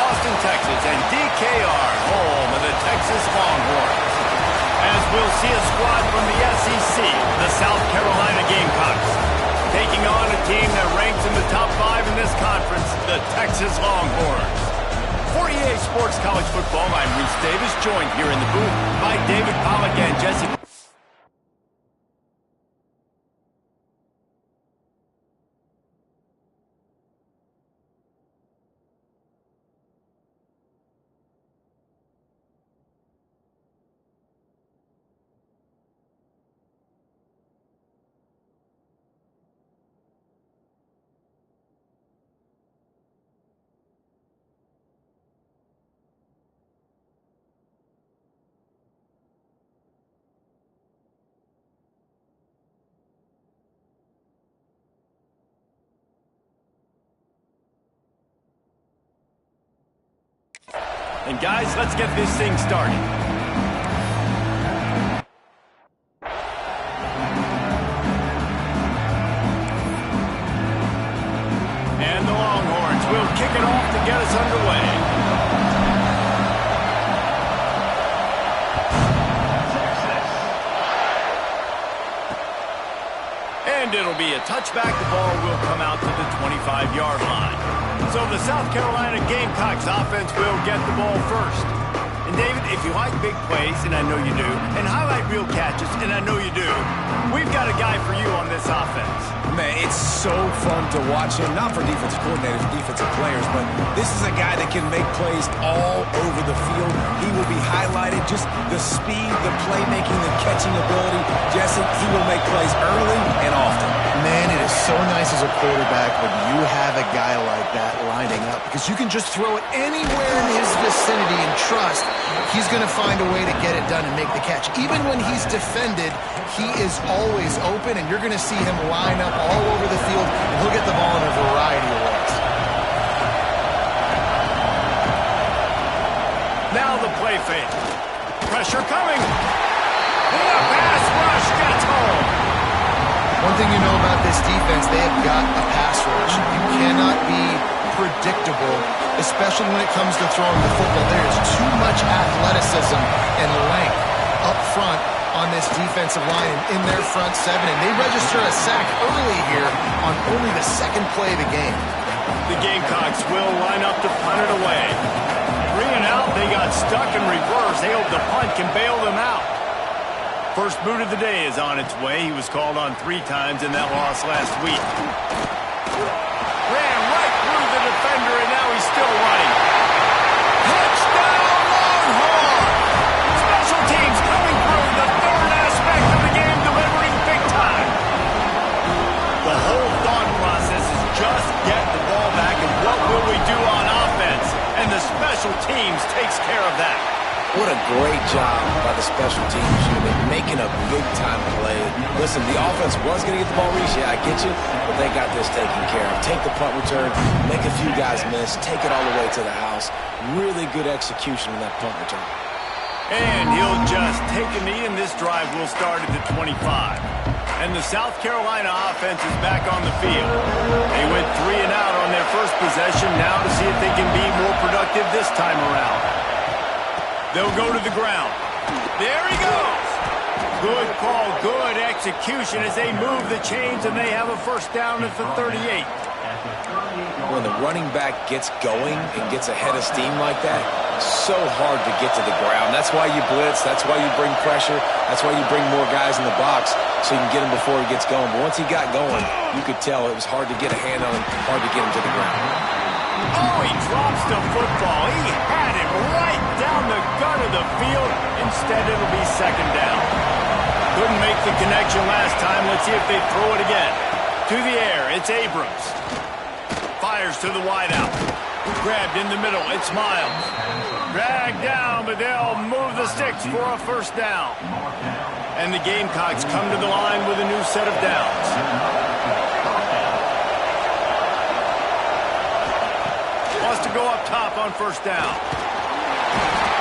Austin, Texas, and DKR, home of the Texas Longhorns. As we'll see a squad from the SEC, the South Carolina Gamecocks, taking on a team that ranks in the top 5 in this conference, the Texas Longhorns. For EA Sports College Football, I'm Reese Davis, joined here in the booth by David Pollack and Jesse. And guys, let's get this thing started. And the Longhorns will kick it off to get us underway. And it'll be a touchback. The ball will come out to the 25-yard line. So the South Carolina Gamecocks offense will get the ball first. And David, if you like big plays, and I know you do, and highlight real catches, and I know you do, we've got a guy for you on this offense. Man, it's so fun to watch him, not for defensive coordinators, defensive players, but this is a guy that can make plays all over the field. He will be highlighted, just the speed, the playmaking, the catching ability. Jesse, he will make plays early and often. Man, it is so nice as a quarterback when you have a guy like that lining up, because you can just throw it anywhere in his vicinity and trust he's going to find a way to get it done and make the catch. Even when he's defended, he is always open, and you're going to see him line up all over the field, and he'll get the ball in a variety of ways. Now the play fake. Pressure coming. The pass rush gets home. One thing you know about this defense, they have got a pass rush. You cannot be predictable, especially when it comes to throwing the football. There is too much athleticism and length up front on this defensive line in their front seven, and they register a sack early here on only the second play of the game. The Gamecocks will line up to punt it away. 3 and out, they got stuck in reverse. They hope the punt can bail them out. First boot of the day is on its way. He was called on 3 times in that loss last week. Ran right through the defender, and now he's still running. Touchdown, Longhorn! Special teams coming through, the third aspect of the game, delivering big time. The whole thought process is just get the ball back, and what will we do on offense? And the special teams takes care of that. What a great job by the special teams unit, making a big-time play. Listen, the offense was going to get the ball reached. Yeah, I get you, but they got this taken care of. Take the punt return, make a few guys miss, take it all the way to the house. Really good execution on that punt return. And he'll just take a knee, and this drive will start at the 25. And the South Carolina offense is back on the field. They went 3 and out on their first possession, now to see if they can be more productive this time around. They'll go to the ground. There he goes. Good call, good execution as they move the chains, and they have a first down at the 38. When the running back gets going and gets ahead of steam like that, so hard to get to the ground. That's why you blitz. That's why you bring pressure. That's why you bring more guys in the box so you can get him before he gets going. But once he got going, you could tell it was hard to get a hand on him, hard to get him to the ground. Oh, he drops the football. He had it right down the gut of the field. Instead, it'll be second down. Couldn't make the connection last time. Let's see if they throw it again. To the air, it's Abrams. Fires to the wideout. Grabbed in the middle, it's Miles. Dragged down, but they'll move the sticks for a first down. And the Gamecocks come to the line with a new set of downs. Wants to go up top on first down.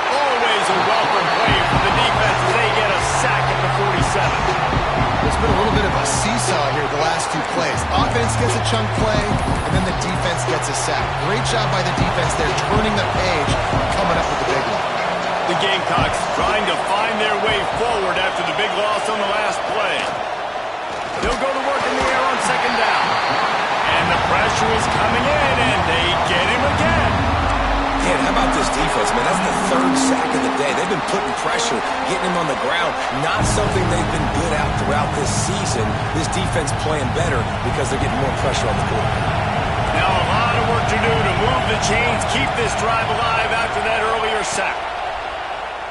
Always a welcome play for the defense as they get a sack at the 47. It's been a little bit of a seesaw here the last 2 plays. Offense gets a chunk play, and then the defense gets a sack. Great job by the defense there, turning the page, coming up with the big one. The Gamecocks trying to find their way forward after the big loss on the last play. They'll go to work in the air on second down. And the pressure is coming in, and they get him again. Man, how about this defense, man? That's the third sack of the day. They've been putting pressure, getting him on the ground. Not something they've been good at throughout this season. This defense playing better because they're getting more pressure on the quarterback. Now a lot of work to do to move the chains, keep this drive alive after that earlier sack.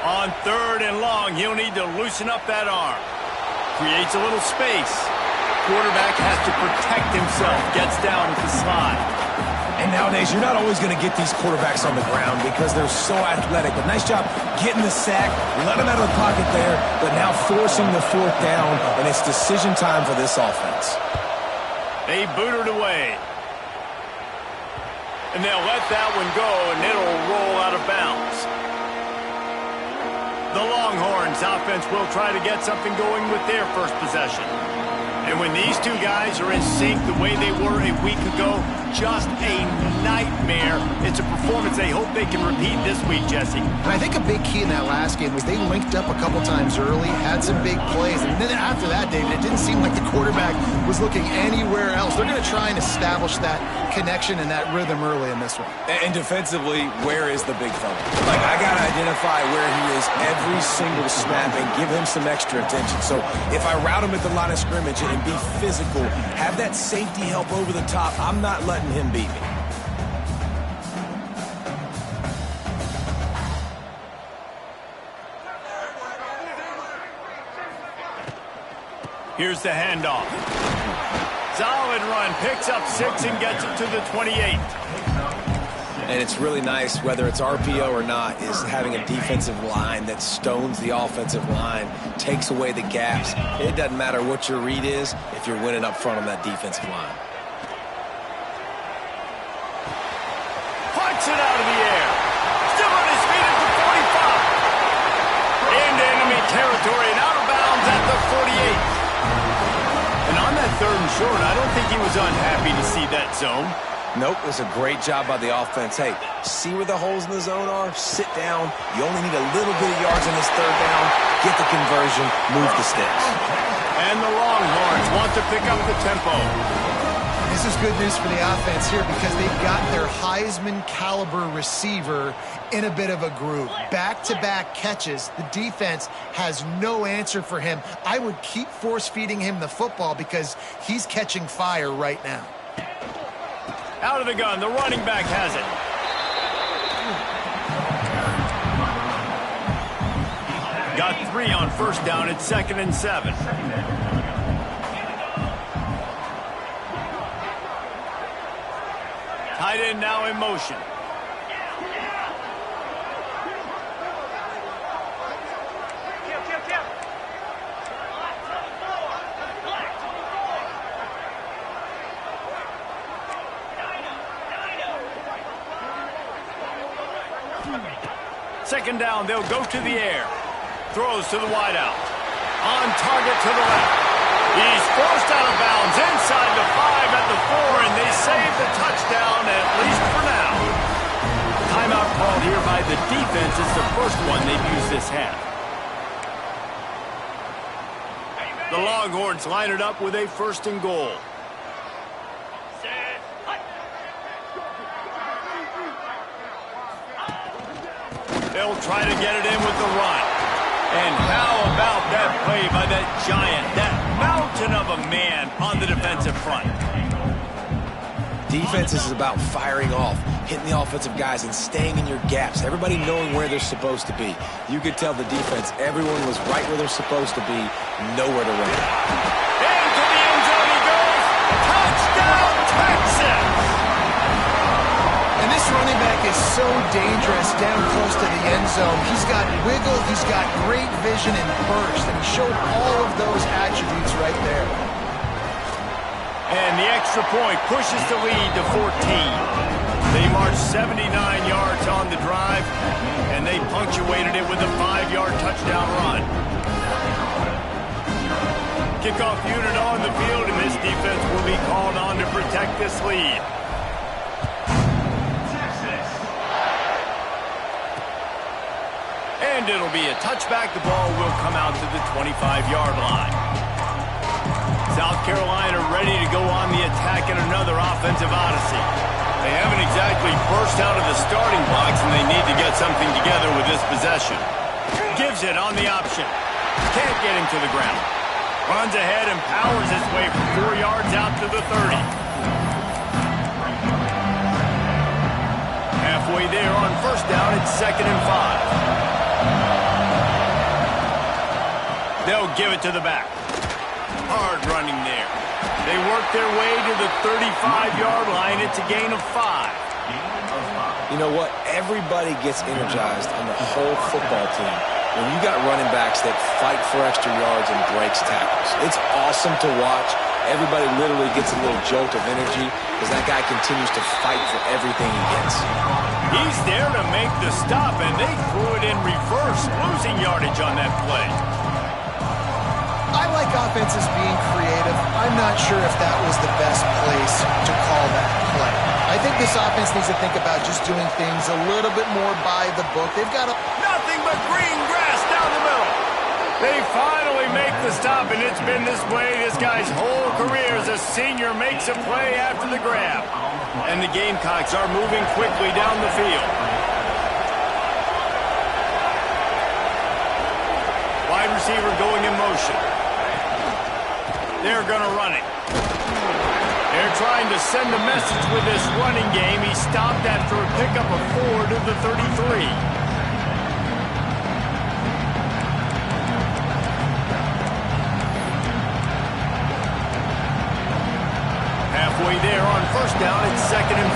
On 3rd and long, he'll need to loosen up that arm. Creates a little space. Quarterback has to protect himself. Gets down at the slide. And nowadays, you're not always going to get these quarterbacks on the ground because they're so athletic. But nice job getting the sack, let him out of the pocket there, but now forcing the 4th down, and it's decision time for this offense. They boot it away. And they'll let that one go, and it'll roll out of bounds. The Longhorns offense will try to get something going with their first possession. And when these two guys are in sync the way they were a week ago, just a nightmare. It's a performance they hope they can repeat this week, Jesse. And I think a big key in that last game was they linked up a couple times early, had some big plays, and then after that, David, it didn't seem like the quarterback was looking anywhere else. They're going to try and establish that connection and that rhythm early in this one. And defensively, where is the big fella? Like, I got to identify where he is every single snap and give him some extra attention. So if I route him at the line of scrimmage and be physical, have that safety help over the top, I'm not letting him beat me. Here's the handoff. Solid run, picks up 6 and gets it to the 28. And it's really nice, whether it's RPO or not, is having a defensive line that stones the offensive line, takes away the gaps. It doesn't matter what your read is if you're winning up front on that defensive line. Punts it out of the air. Still on his feet at the 45. Into enemy territory and out of bounds at the 48. And on that 3rd and short, I don't think he was unhappy to see that zone. Nope, it was a great job by the offense. Hey, see where the holes in the zone are? Sit down. You only need a little bit of yards on this 3rd down. Get the conversion, move the sticks. And the Longhorns want to pick up the tempo. This is good news for the offense here because they've got their Heisman-caliber receiver in a bit of a groove. Back-to-back catches. The defense has no answer for him. I would keep force-feeding him the football because he's catching fire right now. Out of the gun, the running back has it. Got 3 on 1st down. It's 2nd and 7. Tight end now in motion. Second down, they'll go to the air. Throws to the wideout. On target to the left. He's forced out of bounds inside the 5 at the 4, and they save the touchdown, at least for now. Timeout called here by the defense. It's the first one they've used this half. The Longhorns line it up with a 1st and goal. They'll try to get it in with the run. And how about that play by that giant, that mountain of a man on the defensive front? Defense is about firing off, hitting the offensive guys, and staying in your gaps. Everybody knowing where they're supposed to be. You could tell the defense, everyone was right where they're supposed to be, nowhere to run. Into the end zone he goes. Touchdown, Texas! And this running back is so dangerous down close to the end zone. He's got wiggle, he's got great vision and burst, and he showed all of those attributes right there. And the extra point pushes the lead to 14. They marched 79 yards on the drive, and they punctuated it with a 5-yard touchdown run. Kickoff unit on the field, and this defense will be called on to protect this lead. And it'll be a touchback. The ball will come out to the 25-yard line. South Carolina ready to go on the attack in another offensive odyssey. They haven't exactly burst out of the starting blocks, and they need to get something together with this possession. Gives it on the option. Can't get him to the ground. Runs ahead and powers his way for 4 yards out to the 30. Halfway there on first down, it's 2nd and 5. They'll give it to the back. Hard running there. They work their way to the 35-yard line. It's a gain of 5. You know what? Everybody gets energized on the whole football team when you got running backs that fight for extra yards and breaks tackles. It's awesome to watch. Everybody literally gets a little jolt of energy because that guy continues to fight for everything he gets. He's there to make the stop, and they threw it in reverse, losing yardage on that play. I like offenses being creative. I'm not sure if that was the best place to call that play. I think this offense needs to think about just doing things a little bit more by the book. They've got nothing but green grass down the middle. They finally make the stop, and it's been this way this guy's whole career as a senior makes a play after the grab. And the Gamecocks are moving quickly down the field. Wide receiver going in motion. They're going to run it. They're trying to send a message with this running game. He stopped after a pickup of 4 to the 33. Halfway there on first down, it's 2nd and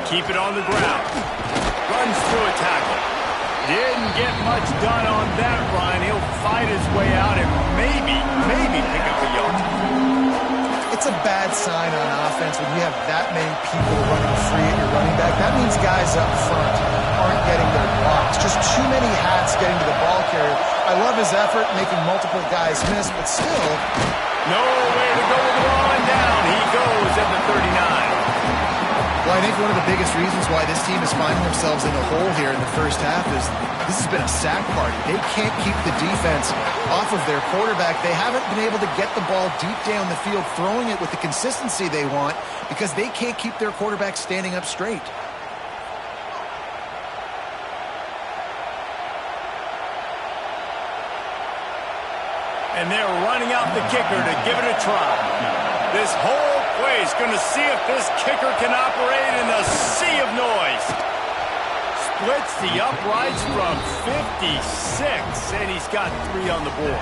5. Keep it on the ground. Runs through a tackle. Didn't get much done on that run. He'll fight his way out and maybe pick up a yard. It's a bad sign on offense when you have that many people running free at your running back. That means guys up front aren't getting their blocks. Just too many hats getting to the ball carrier. I love his effort, making multiple guys miss, but still... Nowhere to go with the ball and down. He goes at the 39. Well, I think one of the biggest reasons why this team is finding themselves in a hole here in the first half is this has been a sack party. They can't keep the defense off of their quarterback. They haven't been able to get the ball deep down the field, throwing it with the consistency they want because they can't keep their quarterback standing up straight. And they're running out the kicker to give it a try. This whole play is going to see if this kicker can operate in a sea of noise. Splits the uprights from 56, and he's got 3 on the board.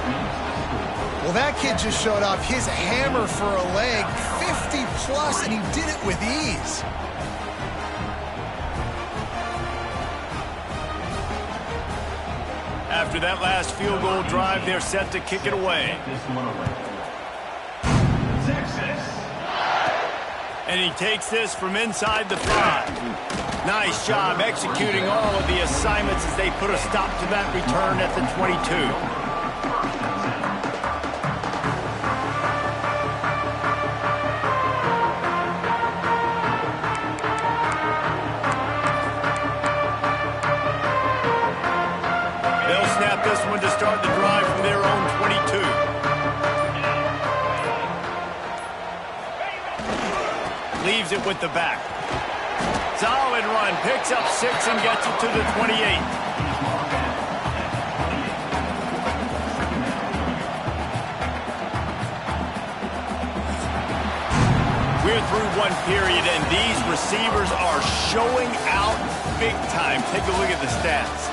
Well, that kid just showed off his hammer for a leg, 50-plus, and he did it with ease. After that last field goal drive, they're set to kick it away. And he takes this from inside the 5. Nice job executing all of the assignments as they put a stop to that return at the 22. This one to start the drive from their own 22. Leaves it with the back. Solid run. Picks up 6 and gets it to the 28. We're through one period, and these receivers are showing out big time. Take a look at the stats.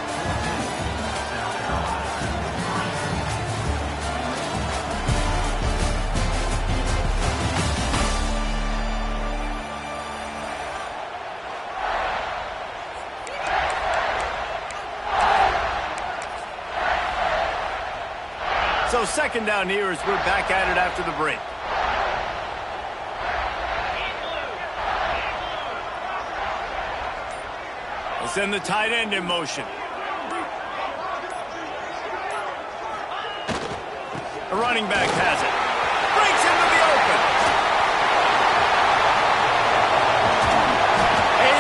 So 2nd down here as we're back at it after the break. We'll send the tight end in motion. The running back has it. Breaks into the open. A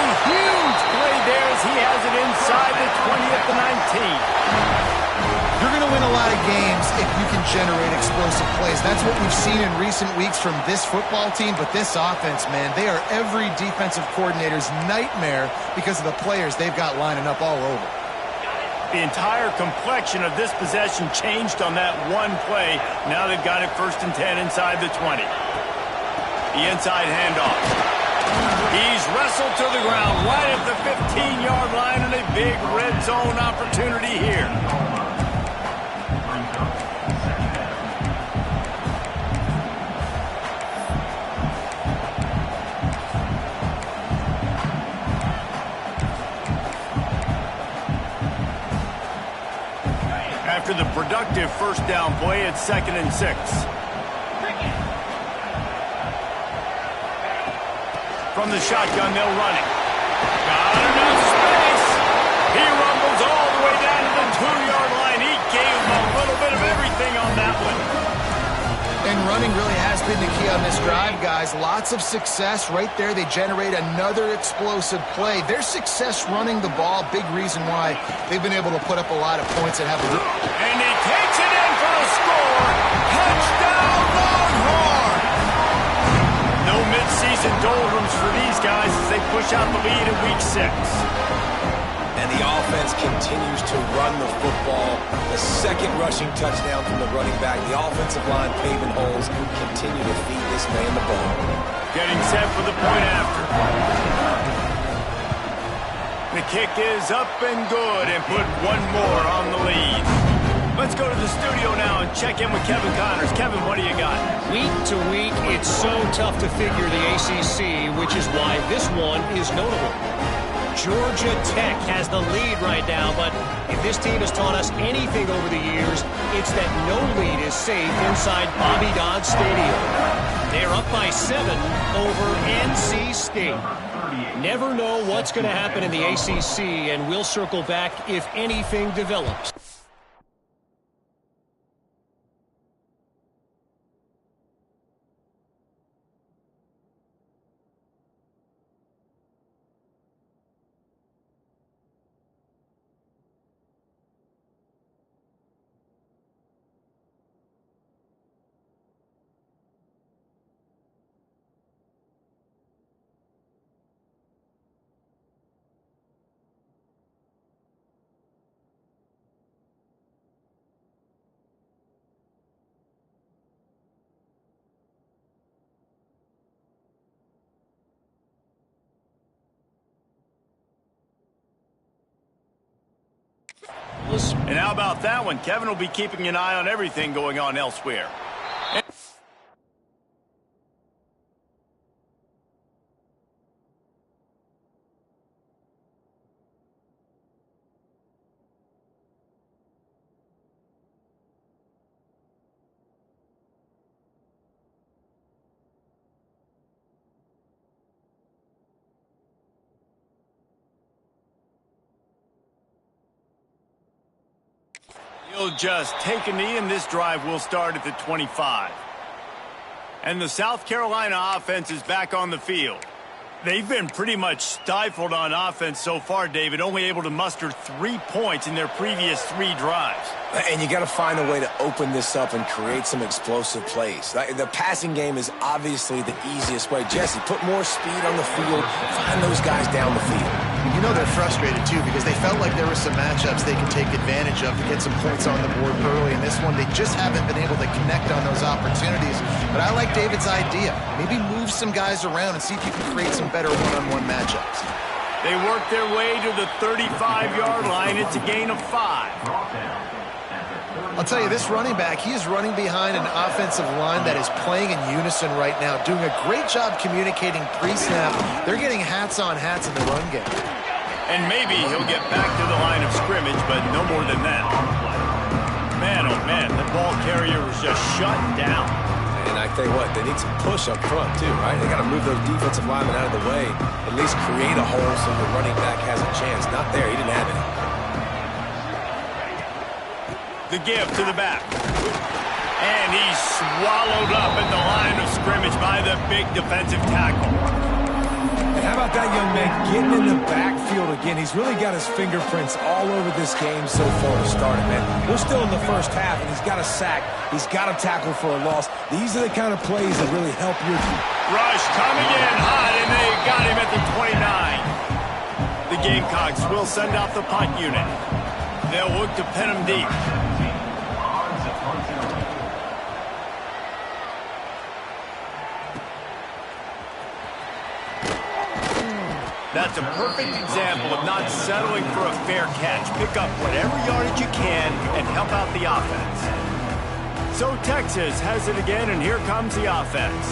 games if you can generate explosive plays. That's what we've seen in recent weeks from this football team, but this offense, man, they are every defensive coordinator's nightmare because of the players they've got lining up all over. The entire complexion of this possession changed on that one play. Now they've got it 1st and 10 inside the 20. The inside handoff. He's wrestled to the ground right at the 15-yard line, and a big red zone opportunity here. After the productive 1st down play, it's 2nd and 6. From the shotgun, they'll run it. Got enough space. He rumbles all the way down to the 2-yard line. He gave him a little bit of everything on that one. And running really has been the key on this drive, guys. Lots of success right there. They generate another explosive play. Their success running the ball, big reason why they've been able to put up a lot of points and have a... And he takes it in for the score. Touchdown, Longhorn! No midseason doldrums for these guys as they push out the lead in Week 6. And the offense continues to run the football. The 2nd rushing touchdown from the running back. The offensive line paving holes. Continue to feed this man the ball. Getting set for the point after. The kick is up and good and put one more on the lead. Let's go to the studio now and check in with Kevin Connors. Kevin, what do you got? Week to week, it's so tough to figure the ACC, which is why this one is notable. Georgia Tech has the lead right now, but if this team has taught us anything over the years, it's that no lead is safe inside Bobby Dodd Stadium. They're up by 7 over NC State. Never know what's going to happen in the ACC, and we'll circle back if anything develops. And how about that one? Kevin will be keeping an eye on everything going on elsewhere. He'll just take a knee, and this drive will start at the 25. And the South Carolina offense is back on the field. They've been pretty much stifled on offense so far, David, only able to muster 3 points in their previous 3 drives. And you got to find a way to open this up and create some explosive plays. The passing game is obviously the easiest way. Jesse, put more speed on the field. Find those guys down the field. You know they're frustrated, too, because they felt like there were some matchups they could take advantage of to get some points on the board early. In this one, they just haven't been able to connect on those opportunities. But I like David's idea. Maybe move some guys around and see if you can create some better one-on-one matchups. They work their way to the 35-yard line. It's a gain of 5. I'll tell you, this running back, he is running behind an offensive line that is playing in unison right now, doing a great job communicating pre-snap. They're getting hats on hats in the run game. And maybe he'll get back to the line of scrimmage, but no more than that. Man, oh man, the ball carrier was just shut down. And I tell you what, they need some push up front too, right? They got to move those defensive linemen out of the way, at least create a hole so the running back has a chance. Not there, he didn't have any. The give to the back. And he's swallowed up at the line of scrimmage by the big defensive tackle. How about that young man getting in the backfield again? He's really got his fingerprints all over this game so far to start it, man. We're still in the first half, and he's got a sack. He's got a tackle for a loss. These are the kind of plays that really help your team. Rush coming in hot, and they got him at the 29. The Gamecocks will send out the punt unit. They'll look to pin him deep. That's a perfect example of not settling for a fair catch. Pick up whatever yardage you can and help out the offense. So Texas has it again, and here comes the offense.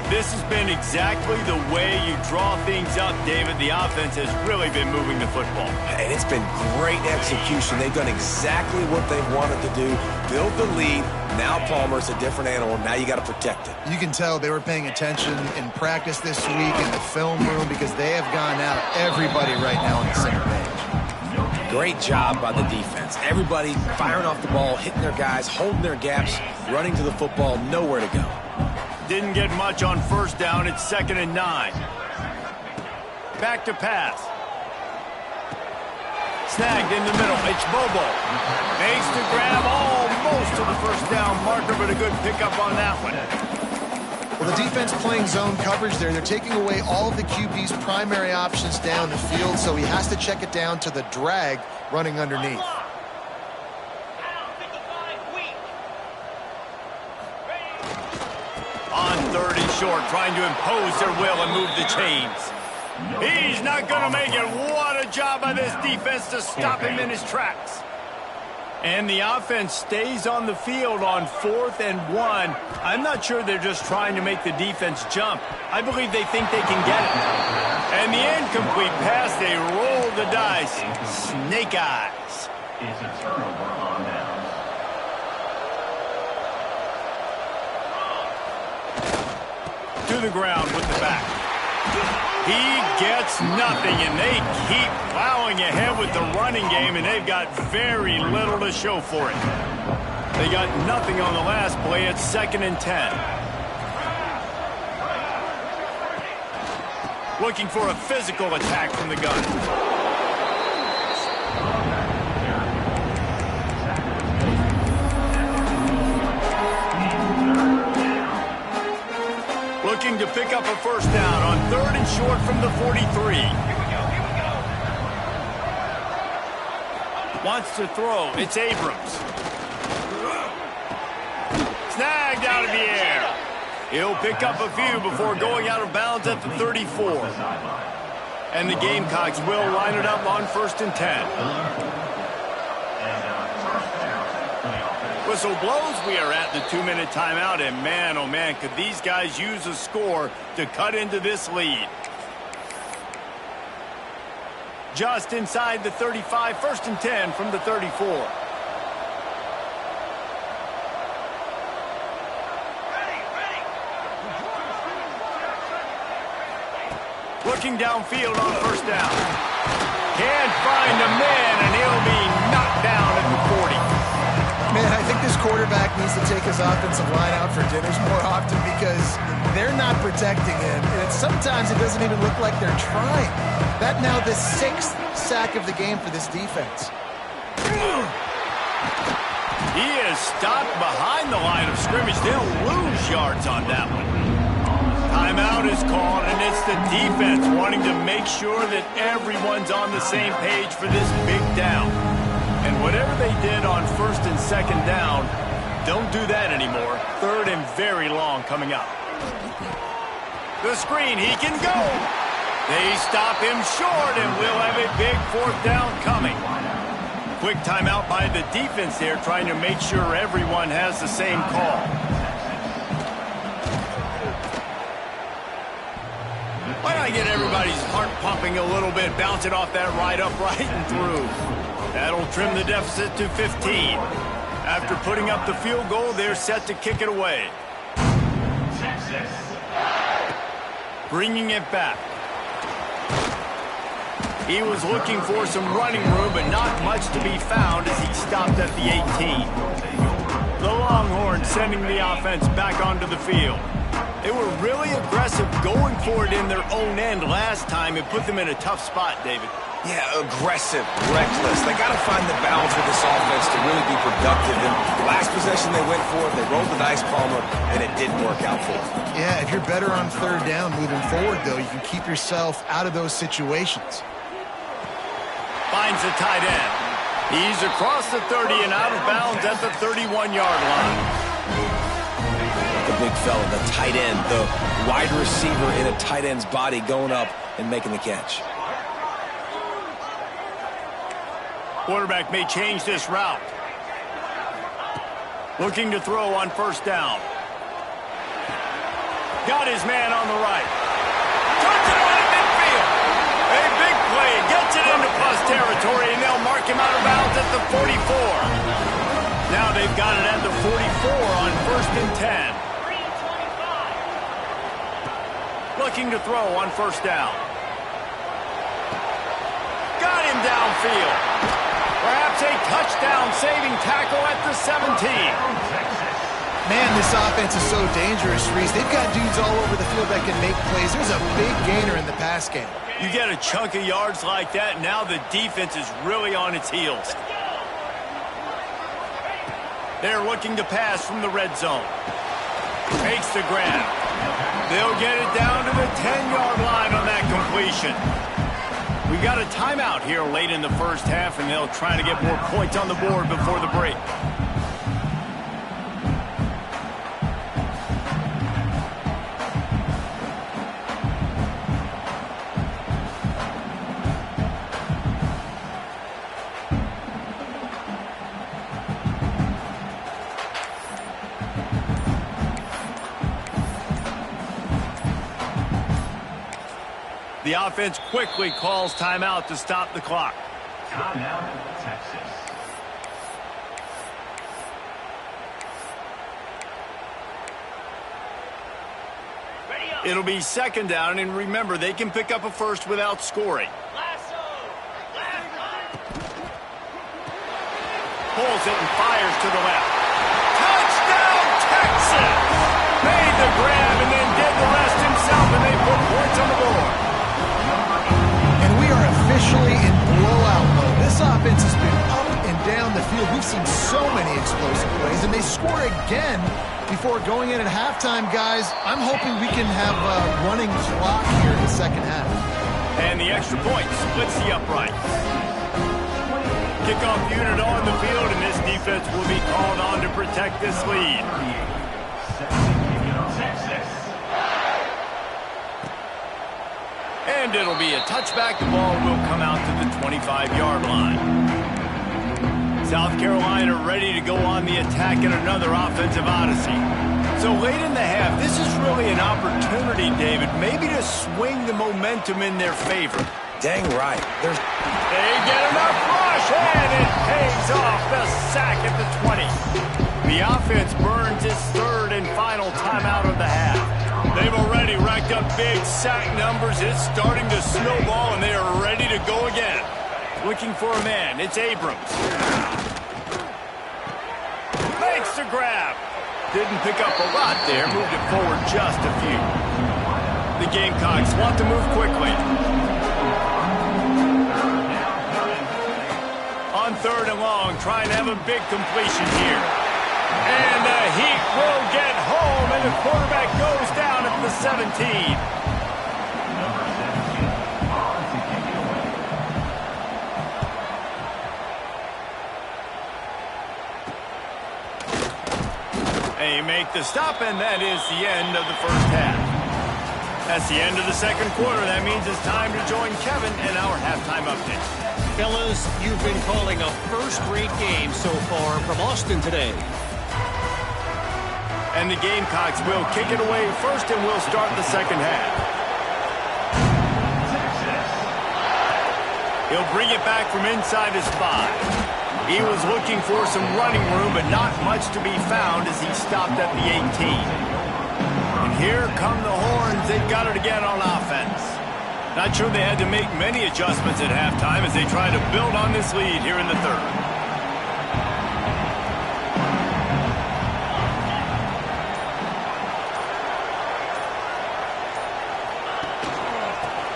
This has been exactly the way you draw things up, David. The offense has really been moving the football. And it's been great execution. They've done exactly what they've wanted to do. Build the lead. Now Palmer's a different animal. Now you got to protect it. You can tell they were paying attention in practice this week in the film room because they have gone out everybody right now on the same page. Great job by the defense. Everybody firing off the ball, hitting their guys, holding their gaps, running to the football, nowhere to go. Didn't get much on first down. It's 2nd and 9. Back to pass. Snagged in the middle. It's Bobo. Makes the grab almost to the first down marker, but a good pickup on that one. Well, the defense playing zone coverage there. They're taking away all of the QB's primary options down the field, so he has to check it down to the drag running underneath. On 3rd and short, trying to impose their will and move the chains. He's not going to make it. What a job by this defense to stop him in his tracks. And the offense stays on the field on 4th and 1. I'm not sure they're just trying to make the defense jump. I believe they think they can get it. And the incomplete pass, they roll the dice. Snake eyes. It's a turnover on downs. To the ground with the back. He gets nothing, and they keep plowing ahead with the running game, and they've got very little to show for it. They got nothing on the last play. It's 2nd and 10. Looking for a physical attack from the gun. Looking to pick up a first down on 3rd and short from the 43. Wants to throw. It's Abrams. Snagged out of the air. He'll pick up a few before going out of bounds at the 34. And the Gamecocks will line it up on 1st and 10. Whistle blows. We are at the 2-minute timeout, and man, oh man, could these guys use a score to cut into this lead. Just inside the 35, 1st and 10 from the 34. Looking downfield on 1st down. Can't find a man, and he'll be knocked down at the 40. Man, I think this quarterback needs to take his offensive line out for dinners more often because they're not protecting him. And sometimes it doesn't even look like they're trying. That now the 6th sack of the game for this defense. He is stopped behind the line of scrimmage. They'll lose yards on that one. Timeout is called, and it's the defense wanting to make sure that everyone's on the same page for this big down. And whatever they did on 1st and 2nd down, don't do that anymore. 3rd and very long coming up. The screen, he can go. They stop him short, and we'll have a big 4th down coming. Quick timeout by the defense there, trying to make sure everyone has the same call. Why not get everybody's heart pumping a little bit, bounce it off that right upright and through. That'll trim the deficit to 15. After putting up the field goal, they're set to kick it away. Texas. Bringing it back. He was looking for some running room, but not much to be found as he stopped at the 18. The Longhorns sending the offense back onto the field. They were really aggressive going for it in their own end last time. It put them in a tough spot, David. Yeah, aggressive, reckless. They got to find the balance with this offense to really be productive. And last possession they went for it, they rolled the dice, Palmer, and it didn't work out for them. Yeah, if you're better on third down moving forward, though, you can keep yourself out of those situations. Finds the tight end. He's across the 30 and out of bounds at the 31-yard line. The big fella, the tight end, the wide receiver in a tight end's body going up and making the catch. Quarterback may change this route. Looking to throw on first down. Got his man on the right. Turns it on in midfield. A big play. Gets it into plus territory, and they'll mark him out of bounds at the 44. Now they've got it at the 44 on first and 10. Looking to throw on first down. Got him downfield. Perhaps a touchdown-saving tackle at the 17. Man, this offense is so dangerous, Reese. They've got dudes all over the field that can make plays. There's a big gainer in the pass game. You get a chunk of yards like that, now the defense is really on its heels. They're looking to pass from the red zone. Makes the grab. They'll get it down to the 10-yard line on that completion. We got a timeout here late in the first half, and they'll try to get more points on the board before the break. The offense quickly calls timeout to stop the clock. Timeout, Texas. It'll be second down, and remember, they can pick up a first without scoring. Pulls it and fires to the left. Touchdown, Texas! Made the grab and then did the rest himself, and they put points on the board. And we are officially in blowout mode. This offense has been up and down the field. We've seen so many explosive plays, and they score again before going in at halftime, guys. I'm hoping we can have a running clock here in the second half. And the extra point splits the upright. Kickoff unit on the field, and this defense will be called on to protect this lead. And it'll be a touchback. The ball will come out to the 25-yard line. South Carolina ready to go on the attack in another offensive odyssey. So late in the half, this is really an opportunity, David, maybe to swing the momentum in their favor. Dang right. They get enough rush, and it pays off. The sack at the 20. The offense burns its third and final timeout of the half. They've already racked up big sack numbers. It's starting to snowball, and they are ready to go again. Looking for a man. It's Abrams. Makes the grab. Didn't pick up a lot there. Moved it forward just a few. The Gamecocks want to move quickly. On third and long, trying to have a big completion here. And the Heat will get home, and the quarterback goes down at the 17. They make the stop, and that is the end of the first half. That's the end of the second quarter. That means it's time to join Kevin in our halftime update. Fellas, you've been calling a first-rate game so far from Austin today. And the Gamecocks will kick it away first, and we'll start the second half. He'll bring it back from inside his 5. He was looking for some running room, but not much to be found as he stopped at the 18. And here come the horns. They've got it again on offense. Not sure they had to make many adjustments at halftime as they try to build on this lead here in the third.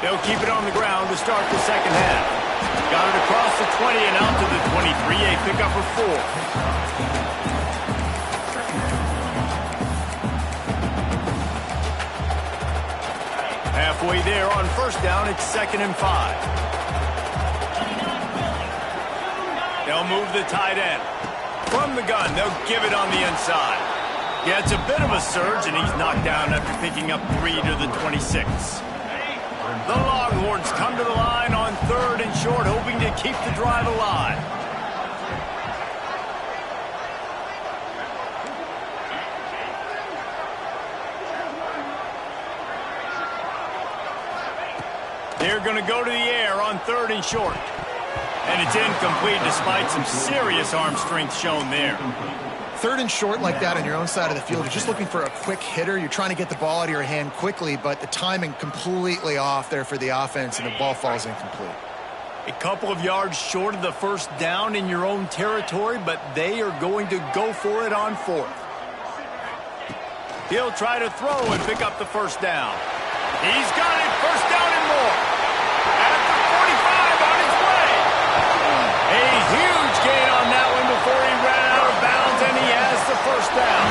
They'll keep it on the ground to start the second half. Got it across the 20 and out to the 23. A pickup for 4. Halfway there on first down, it's 2nd and 5. They'll move the tight end. From the gun, they'll give it on the inside. Yeah, it's a bit of a surge, and he's knocked down after picking up 3 to the 26. The Longhorns come to the line on 3rd and short, hoping to keep the drive alive. They're going to go to the air on 3rd and short. And it's incomplete despite some serious arm strength shown there. 3rd and short like that on your own side of the field, you're just looking for a quick hitter. You're trying to get the ball out of your hand quickly, but the timing completely off there for the offense, and the ball falls incomplete. A couple of yards short of the first down in your own territory, but they are going to go for it on 4th. He'll try to throw and pick up the first down. He's got it, first down and more. At the 45 on his way. A huge gain on that one before he ran out of bounds, and he has the first down.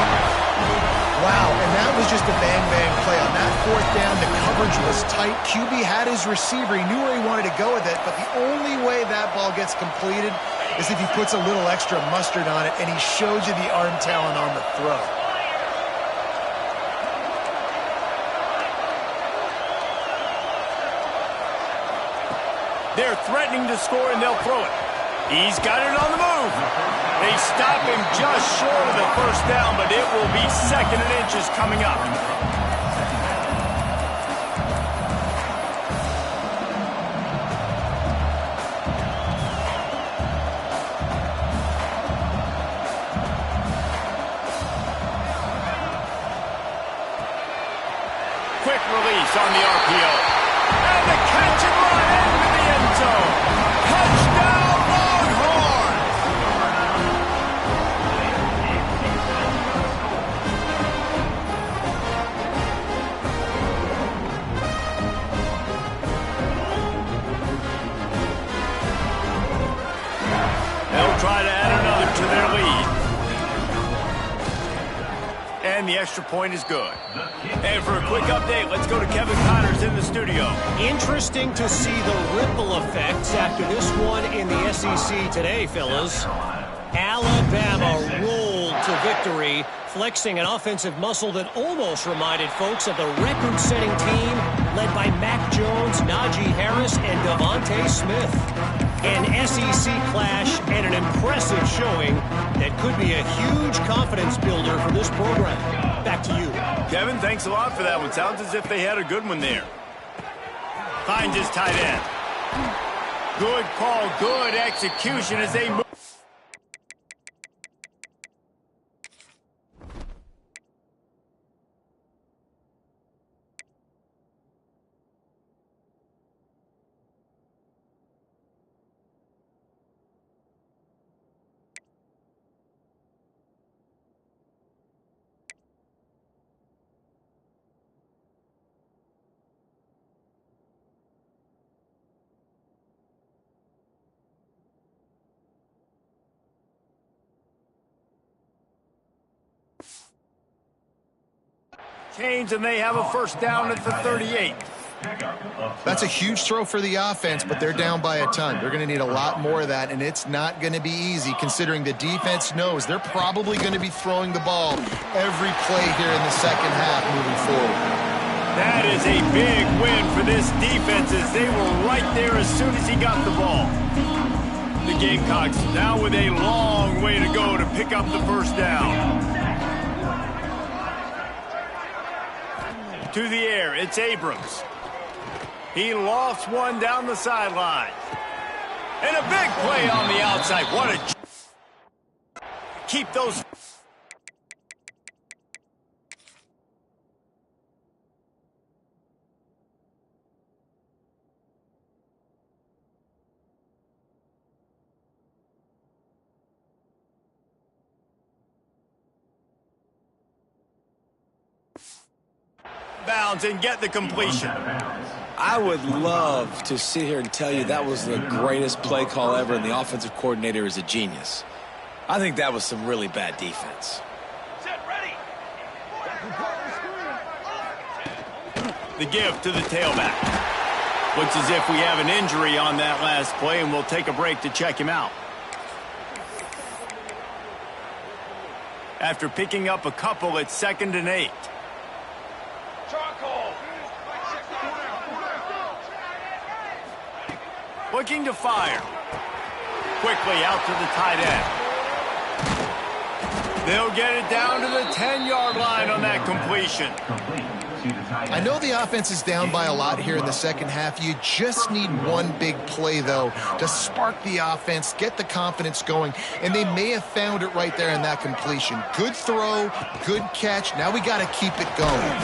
Wow, and that was just a bang-bang play. On that 4th down, the coverage was tight. QB had his receiver. He knew where he wanted to go with it, but the only way that ball gets completed is if he puts a little extra mustard on it, and he shows you the arm talent on the throw. They're threatening to score, and they'll throw it. He's got it on the move. They stop him just short of the first down, but it will be 2nd and inches coming up. Quick release on the RPO. And the catch and run into the end zone. Touchdown, Longhorns! They'll try to add another to their lead. And the extra point is good. And for a quick update, let's go to Kevin Connors in the studio. Interesting to see the ripple effects after this one in the SEC today, fellas. Alabama rolled to victory, flexing an offensive muscle that almost reminded folks of the record-setting team led by Mac Jones, Najee Harris, and Devontae Smith. An SEC clash and an impressive showing that could be a huge confidence builder for this program. Back to you. Kevin, thanks a lot for that one. Sounds as if they had a good one there. Finds his tight end. Good call, good execution as they move. Change, and they have a first down at the 38. That's a huge throw for the offense, but they're down by a ton. They're going to need a lot more of that, and it's not going to be easy considering the defense knows they're probably going to be throwing the ball every play here in the second half moving forward. That is a big win for this defense as they were right there as soon as he got the ball. The Gamecocks now with a long way to go to pick up the first down. To the air, it's Abrams. He lofts one down the sideline. And a big play on the outside. What a... Keep those... bounds and get the completion. I would love to sit here and tell you that was the greatest play call ever and the offensive coordinator is a genius. I think that was some really bad defense. The give to the tailback. Looks as if we have an injury on that last play, and we'll take a break to check him out. After picking up a couple, it's 2nd and 8. Looking to fire. Quickly out to the tight end. They'll get it down to the 10-yard line on that completion. I know the offense is down by a lot here in the second half. You just need one big play, though, to spark the offense, get the confidence going, and they may have found it right there in that completion. Good throw, good catch. Now we got to keep it going.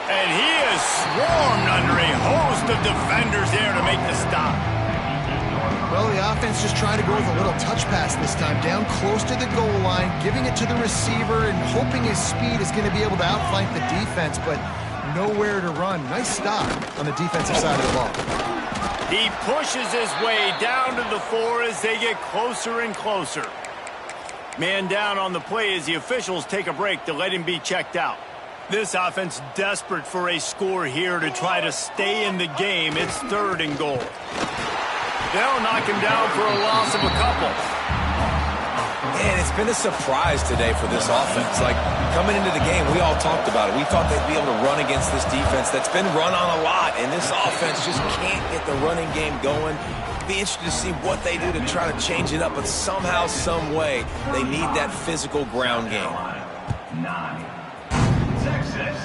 And he is swarmed under a host of defenders there to make the stop. Well, the offense just trying to go with a little touch pass this time, down close to the goal line, giving it to the receiver and hoping his speed is going to be able to outflank the defense, but nowhere to run. Nice stop on the defensive side of the ball. He pushes his way down to the 4 as they get closer and closer. Man down on the play as the officials take a break to let him be checked out. This offense desperate for a score here to try to stay in the game. It's 3rd and goal. They'll knock him down for a loss of a couple. And it's been a surprise today for this offense. Like, coming into the game, we all talked about it. We thought they'd be able to run against this defense that's been run on a lot, and this offense just can't get the running game going. Be interested to see what they do to try to change it up, but somehow, some way, they need that physical ground game. 9. Texas.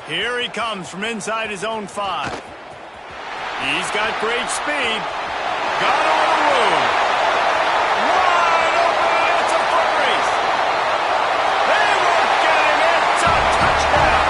Here he comes from inside his own 5. He's got great speed. Got all the room. Wide open. It's a foot race. They won't get him. It's a touchdown.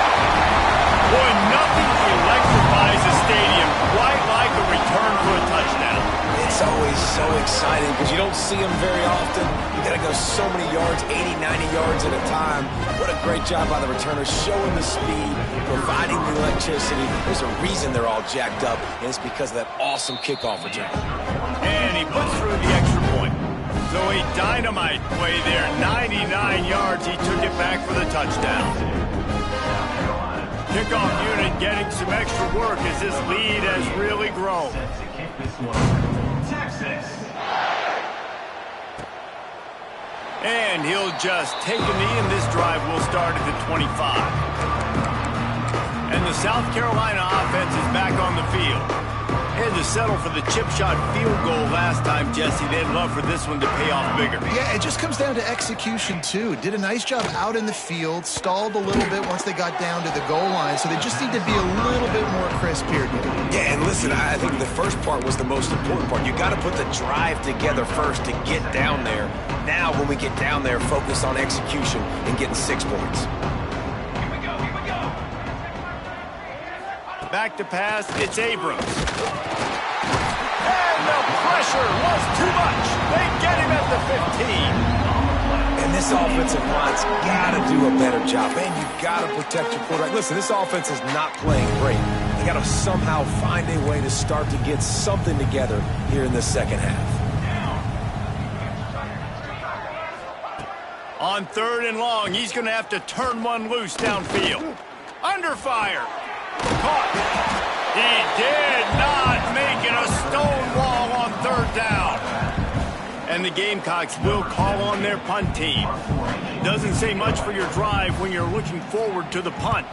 Boy, nothing electrifies a stadium quite like a return for a touchdown. It's always so exciting because you don't see them very often. You got to go so many yards, 80, 90 yards at a time. What a great job by the returners, showing the speed, providing the electricity. There's a reason they're all jacked up, and it's because of that awesome kickoff return. And he puts through the extra point. So a dynamite play there, 99 yards. He took it back for the touchdown. Kickoff unit getting some extra work as this lead has really grown. Set to kick this one. Texas. And he'll just take a knee, and this drive will start at the 25. And the South Carolina offense is back on the field. Had to settle for the chip shot field goal last time, Jesse. They'd love for this one to pay off bigger. Yeah, it just comes down to execution, too. Did a nice job out in the field, stalled a little bit once they got down to the goal line, so they just need to be a little bit more crisp here. Yeah, and listen, I think the first part was the most important part. You got to put the drive together first to get down there. Now, when we get down there, focus on execution and getting 6 points. Here we go. Back to pass, it's Abrams. And the pressure was too much. They get him at the 15. And this offensive line's got to do a better job. Man, you've got to protect your quarterback. Listen, this offense is not playing great. They got to somehow find a way to start to get something together here in the second half. On 3rd and long, he's going to have to turn one loose downfield. Under fire. Caught. He did not make it a stone wall on 3rd down. And the Gamecocks will call on their punt team. Doesn't say much for your drive when you're looking forward to the punt.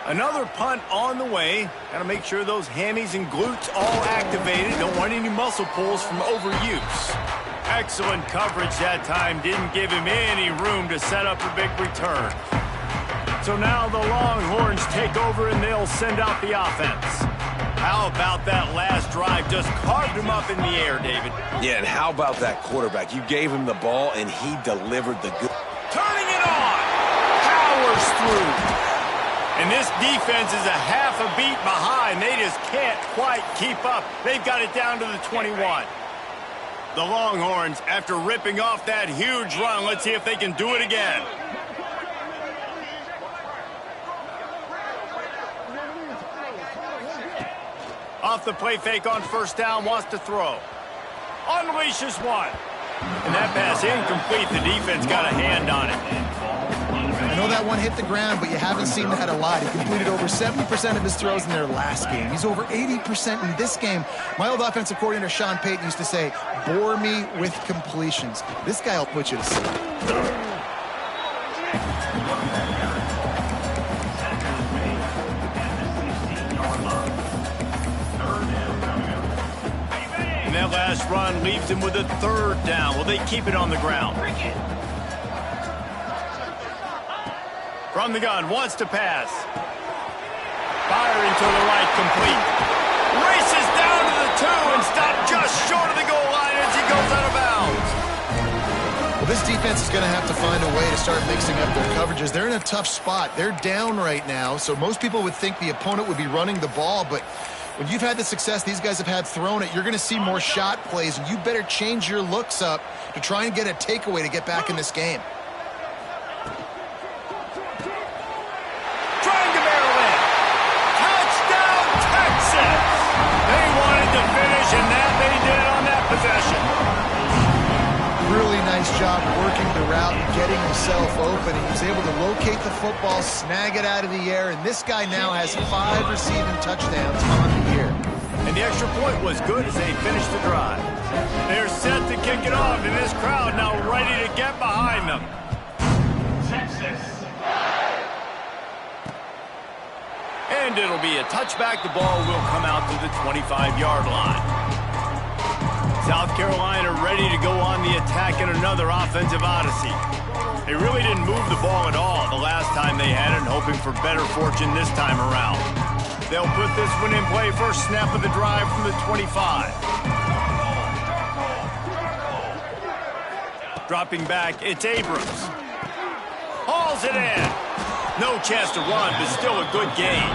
Another punt on the way. Got to make sure those hammies and glutes all activated. Don't want any muscle pulls from overuse. Excellent coverage that time. Didn't give him any room to set up a big return. So now the Longhorns take over and they'll send out the offense. How about that last drive? Just carved him up in the air, David. Yeah, and how about that quarterback? You gave him the ball, and he delivered the good. Turning it on. Powers through. And this defense is a half a beat behind. They just can't quite keep up. They've got it down to the 21. The Longhorns, after ripping off that huge run, let's see if they can do it again. Off the play fake on first down, wants to throw. Unleashes one. And that pass incomplete. The defense got a hand on it. I know that one hit the ground, but you haven't seen that a lot. He completed over 70% of his throws in their last game. He's over 80% in this game. My old offensive coordinator, Sean Payton, used to say, bore me with completions. This guy will put you to sleep. And that last run leaves him with a third down. Will they keep it on the ground? From the gun, wants to pass. Firing to the right, complete. Races down to the 2 and stopped just short of the goal line as he goes out of bounds. Well, this defense is going to have to find a way to start mixing up their coverages. They're in a tough spot. They're down right now, so most people would think the opponent would be running the ball, but when you've had the success these guys have had throwing it, you're going to see more shot plays, and you better change your looks up to try and get a takeaway to get back in this game. Trying to barrel in. Touchdown, Texas! They wanted to finish, and that they did on that possession. Really nice job working the route and getting himself open. He was able to locate the football, snag it out of the air, and this guy now has 5 receiving touchdowns on the year. And the extra point was good as they finished the drive. They're set to kick it off, and this crowd now ready to get behind them. Texas. And it'll be a touchback. The ball will come out to the 25-yard line. South Carolina ready to go on the attack in another offensive odyssey. They really didn't move the ball at all the last time they had it, hoping for better fortune this time around. They'll put this one in play. First snap of the drive from the 25. Dropping back, it's Abrams. Hauls it in. No chance to run, but still a good gain.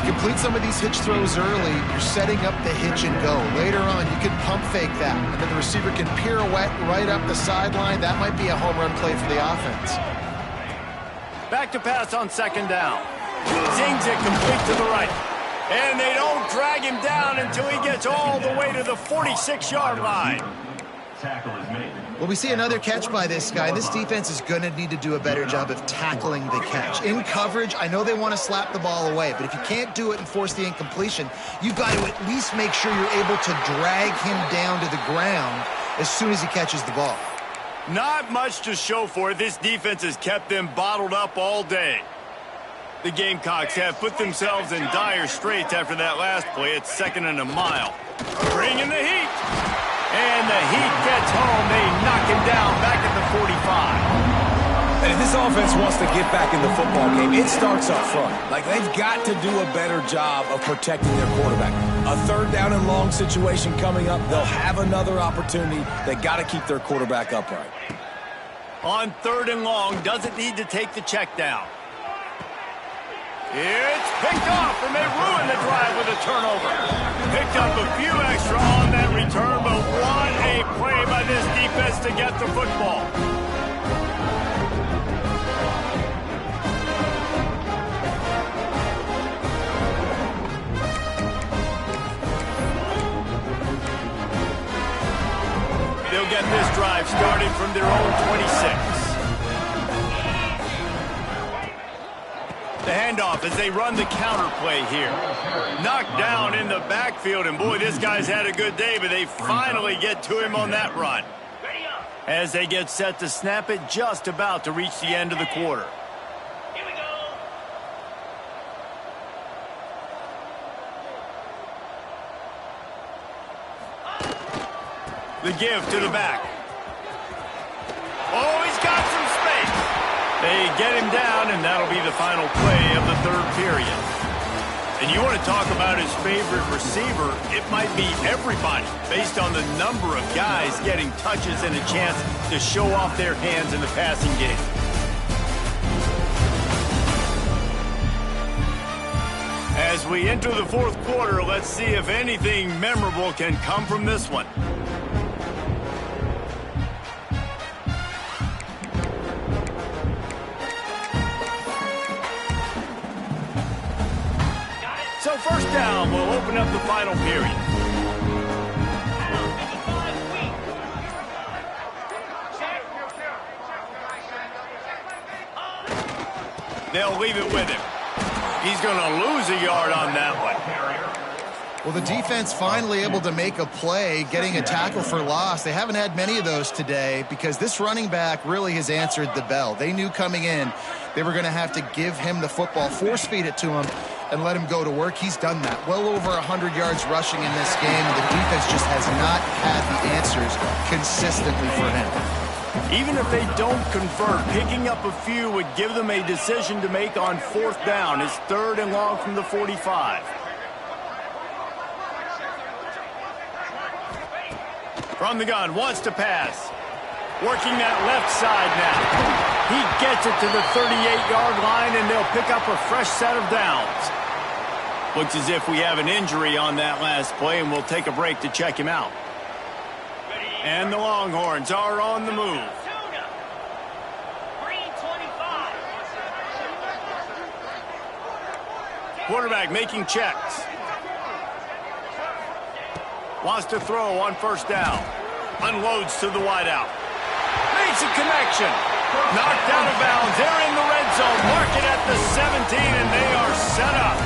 Complete some of these hitch throws early, you're setting up the hitch and go. Later on, you can pump fake that, and then the receiver can pirouette right up the sideline. That might be a home run play for the offense. Back to pass on second down. Zings it complete to the right. And they don't drag him down until he gets all the way to the 46-yard line. Tackle is made. Well, we see another catch by this guy. This defense is going to need to do a better job of tackling the catch. In coverage, I know they want to slap the ball away, but if you can't do it and force the incompletion, you've got to at least make sure you're able to drag him down to the ground as soon as he catches the ball. Not much to show for it. This defense has kept them bottled up all day. The Gamecocks have put themselves in dire straits after that last play. It's 2nd and a mile. Bringing the heat. And the heat gets home. They knock him down back at the 45. And if this offense wants to get back in the football game, it starts up front. Like, they've got to do a better job of protecting their quarterback. A 3rd down and long situation coming up. They'll have another opportunity. They got to keep their quarterback upright. On 3rd and long, doesn't need to take the check down. It's picked off, and they ruin the drive with a turnover. Picked up a few extra on that return, but what a play by this defense to get the football. They'll get this drive started from their own 26. The handoff as they run the counter play here. Knocked down in the backfield, and boy, this guy's had a good day, but they finally get to him on that run. As they get set to snap it, just about to reach the end of the quarter. Here we go. The give to the back. Oh, he's got some space. They get him down, and that'll be the final play of the 3rd period. And you want to talk about his favorite receiver, it might be everybody, based on the number of guys getting touches and a chance to show off their hands in the passing game. As we enter the 4th quarter, let's see if anything memorable can come from this one. So first down will open up the final period. They'll leave it with him. He's going to lose a yard on that one. Well, the defense finally able to make a play, getting a tackle for loss. They haven't had many of those today because this running back really has answered the bell. They knew coming in they were going to have to give him the football, force feed it to him, and let him go to work. He's done that. Well over 100 yards rushing in this game, and the defense just has not had the answers consistently for him. Even if they don't convert, picking up a few would give them a decision to make on fourth down. It's 3rd and long from the 45. From the gun, wants to pass. Working that left side now. He gets it to the 38-yard line, and they'll pick up a fresh set of downs. Looks as if we have an injury on that last play, and we'll take a break to check him out. And the Longhorns are on the move. Quarterback making checks. Wants to throw on first down. Unloads to the wideout. Makes a connection. Knocked out of bounds. They're in the red zone. Mark it at the 17, and they are set up.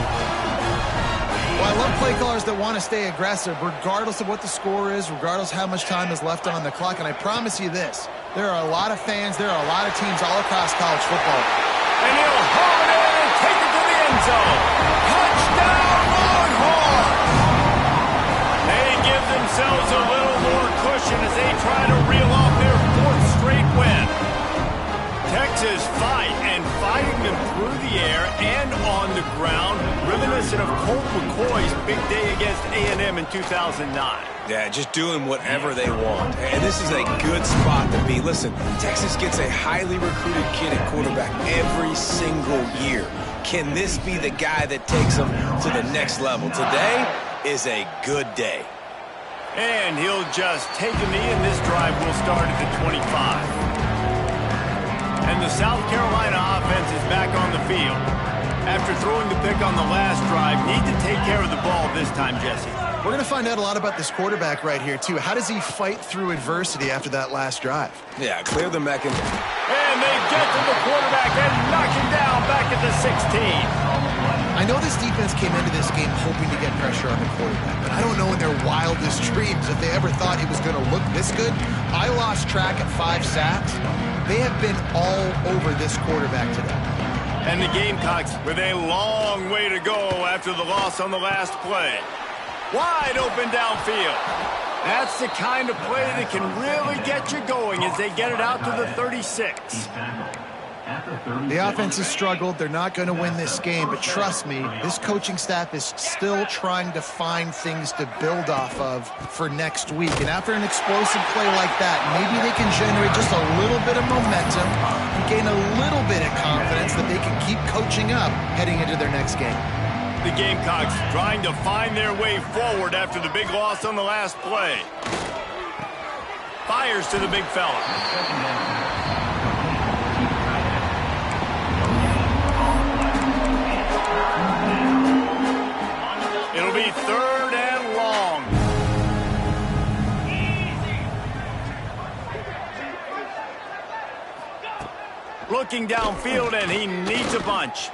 Well, I love play callers that want to stay aggressive, regardless of what the score is, regardless how much time is left on the clock. And I promise you this, there are a lot of fans, there are a lot of teams all across college football. And he'll haul it in and take it to the end zone. Touchdown, Longhorns! They give themselves a little more cushion as they try to reel off their 4th straight win. Texas fighting them through the air and on the ground, reminiscent of Colt McCoy's big day against A&M in 2009. Yeah, just doing whatever they want. And this is a good spot to be. Listen, Texas gets a highly recruited kid at quarterback every single year. Can this be the guy that takes them to the next level? Today is a good day. And he'll just take a knee, and this drive will start at the 25. And the South Carolina offense is back on the field. After throwing the pick on the last drive, need to take care of the ball this time, Jesse. We're going to find out a lot about this quarterback right here, too. How does he fight through adversity after that last drive? Yeah, clear the mechanism. And they get to the quarterback and knock him down back at the 16. I know this defense came into this game hoping to get pressure on the quarterback, but I don't know in their wildest dreams if they ever thought he was going to look this good. I lost track at 5 sacks. They have been all over this quarterback today. And the Gamecocks with a long way to go after the loss on the last play. Wide open downfield. That's the kind of play that can really get you going as they get it out to the 36. The offense has struggled. They're not going to win this game, but trust me, this coaching staff is still trying to find things to build off of for next week. And after an explosive play like that, maybe they can generate just a little bit of momentum and gain a little bit of confidence that they can keep coaching up heading into their next game. The Gamecocks trying to find their way forward after the big loss on the last play. Fires to the big fella. It'll be 3rd and long. Looking downfield, and he needs a bunch.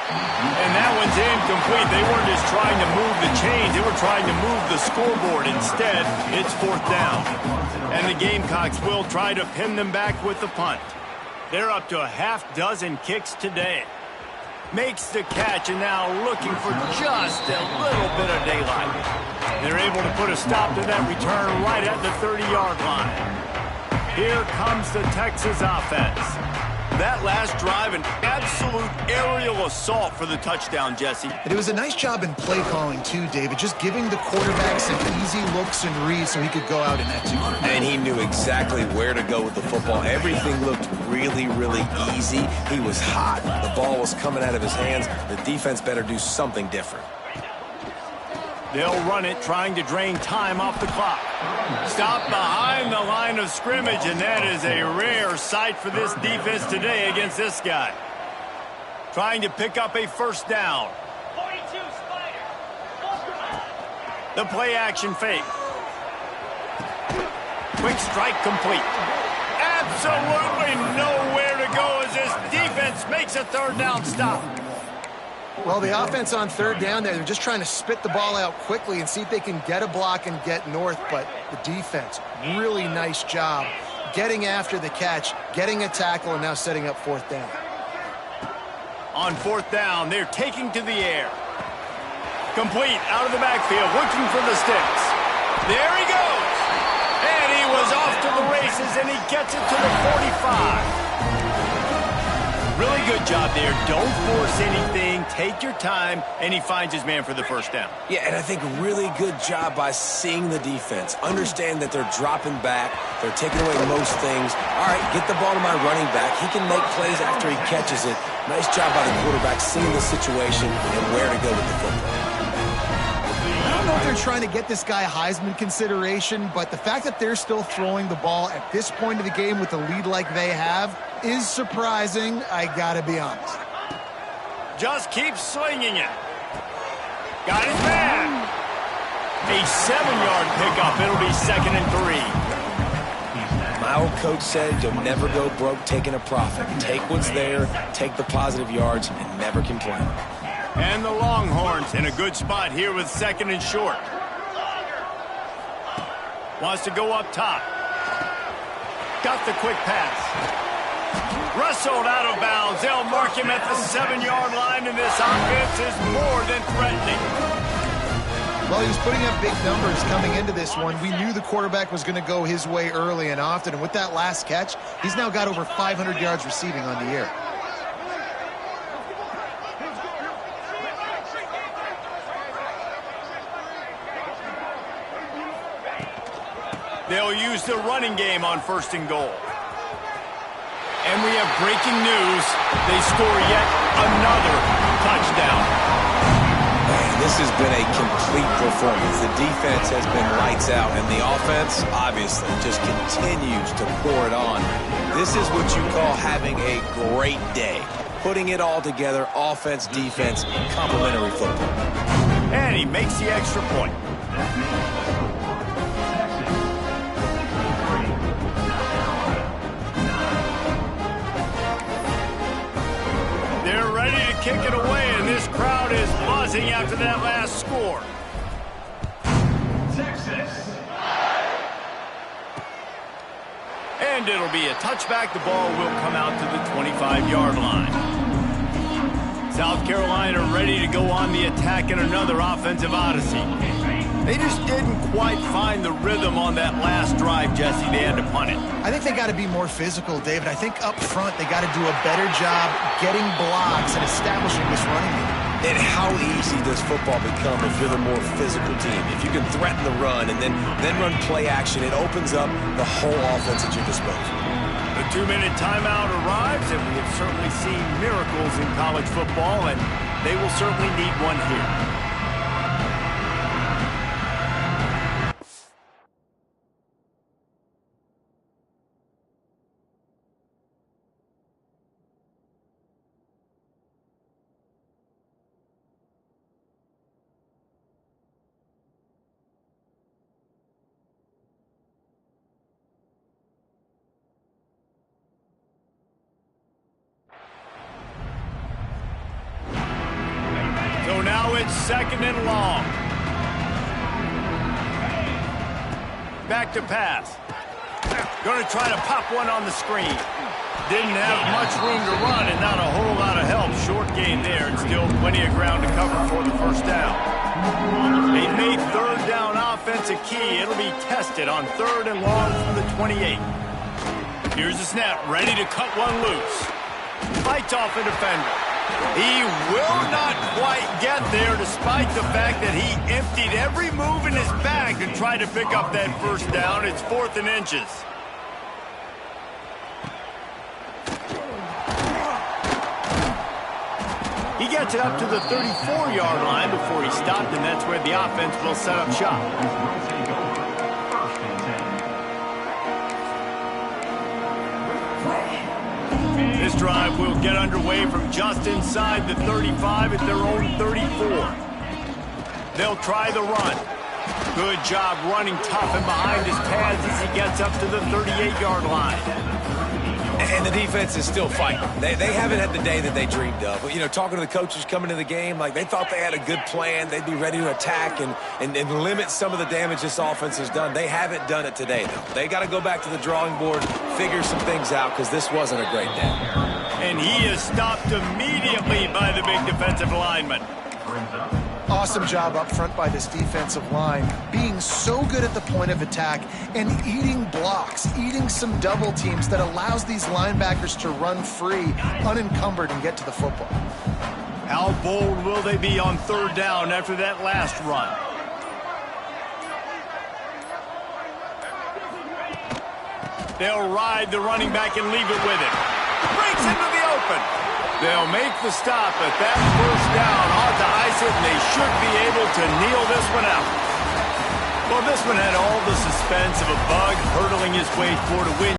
And that one's incomplete. They weren't just trying to move the chains. They were trying to move the scoreboard. Instead, it's 4th down. And the Gamecocks will try to pin them back with the punt. They're up to a half-dozen kicks today. Makes the catch, and now looking for just a little bit of daylight. They're able to put a stop to that return right at the 30-yard line. Here comes the Texas offense. That last drive, an absolute aerial assault for the touchdown, Jesse. And it was a nice job in play calling, too, David, just giving the quarterback some easy looks and reads so he could go out and execute. And he knew exactly where to go with the football. Everything looked really, really easy. He was hot. The ball was coming out of his hands. The defense better do something different. They'll run it, trying to drain time off the clock. Stop behind the line of scrimmage, and that is a rare sight for this defense today against this guy. Trying to pick up a first down. 42 Spider. The play action fake. Quick strike complete. Absolutely nowhere to go as this defense makes a third down stop. Well, the offense on third down there, they're just trying to spit the ball out quickly and see if they can get a block and get north. But the defense, really nice job getting after the catch, getting a tackle, and now setting up fourth down. On fourth down, they're taking to the air. Complete out of the backfield, looking for the sticks. There he goes. And he was off to the races, and he gets it to the 45. Really good job there. Don't force anything. Take your time, and he finds his man for the first down. Yeah, and I think really good job by seeing the defense. Understand that they're dropping back. They're taking away most things. All right, get the ball to my running back. He can make plays after he catches it. Nice job by the quarterback seeing the situation and where to go with the football. I don't know if they're trying to get this guy Heisman consideration, but the fact that they're still throwing the ball at this point of the game with a lead like they have is surprising, I gotta be honest. Just keep slinging it. Got his man. A 7-yard pickup. It'll be 2nd and 3. My old coach said you'll never go broke taking a profit. Take what's there, take the positive yards, and never complain. And the Longhorns in a good spot here with 2nd and short. Wants to go up top. Got the quick pass. Wrestled out of bounds. They'll mark him at the 7-yard line, and this offense is more than threatening. Well, he was putting up big numbers coming into this one. We knew the quarterback was going to go his way early and often, and with that last catch, he's now got over 500 yards receiving on the year. They'll use the running game on 1st and goal. And we have breaking news. They score yet another touchdown. Man, this has been a complete performance. The defense has been lights out, and the offense, obviously, just continues to pour it on. This is what you call having a great day. Putting it all together, offense, defense, complementary football. And he makes the extra point. They're ready to kick it away, and this crowd is buzzing after that last score. Texas. And it'll be a touchback. The ball will come out to the 25-yard line. South Carolina ready to go on the attack in another offensive odyssey. They just didn't quite find the rhythm on that last drive, Jesse. They had to punt it. I think they got to be more physical, David. I think up front they got to do a better job getting blocks and establishing this running game. And how easy does football become if you're the more physical team? If you can threaten the run and then run play action, it opens up the whole offense at your disposal. The 2-minute timeout arrives, and we have certainly seen miracles in college football, and they will certainly need one here. So now it's 2nd and long. Back to pass. Going to try to pop one on the screen. Didn't have much room to run and not a whole lot of help. Short gain there and still plenty of ground to cover for the first down. They made 3rd down offense a key. It'll be tested on 3rd and long from the 28. Here's the snap, ready to cut one loose. Fights off a defender. He will not quite get there despite the fact that he emptied every move in his bag to try to pick up that first down. It's 4th and inches. He gets it up to the 34-yard line before he stopped, and that's where the offense will set up shop. This drive will get underway from just inside the 35 at their own 34. They'll try the run. Good job running tough and behind his pads as he gets up to the 38-yard line. And the defense is still fighting. They haven't had the day that they dreamed of. But, you know, talking to the coaches coming to the game, like they thought they had a good plan. They'd be ready to attack and limit some of the damage this offense has done. They haven't done it today, though. They got to go back to the drawing board, figure some things out, because this wasn't a great day. And he is stopped immediately by the big defensive lineman. Awesome job up front by this defensive line, being so good at the point of attack and eating blocks, eating some double teams that allows these linebackers to run free, unencumbered, and get to the football. How bold will they be on third down after that last run? They'll ride the running back and leave it with him. Breaks into the open. They'll make the stop, but that first down ought to ice it, and they should be able to kneel this one out. Well, this one had all the suspense of a bug hurtling his way toward a win.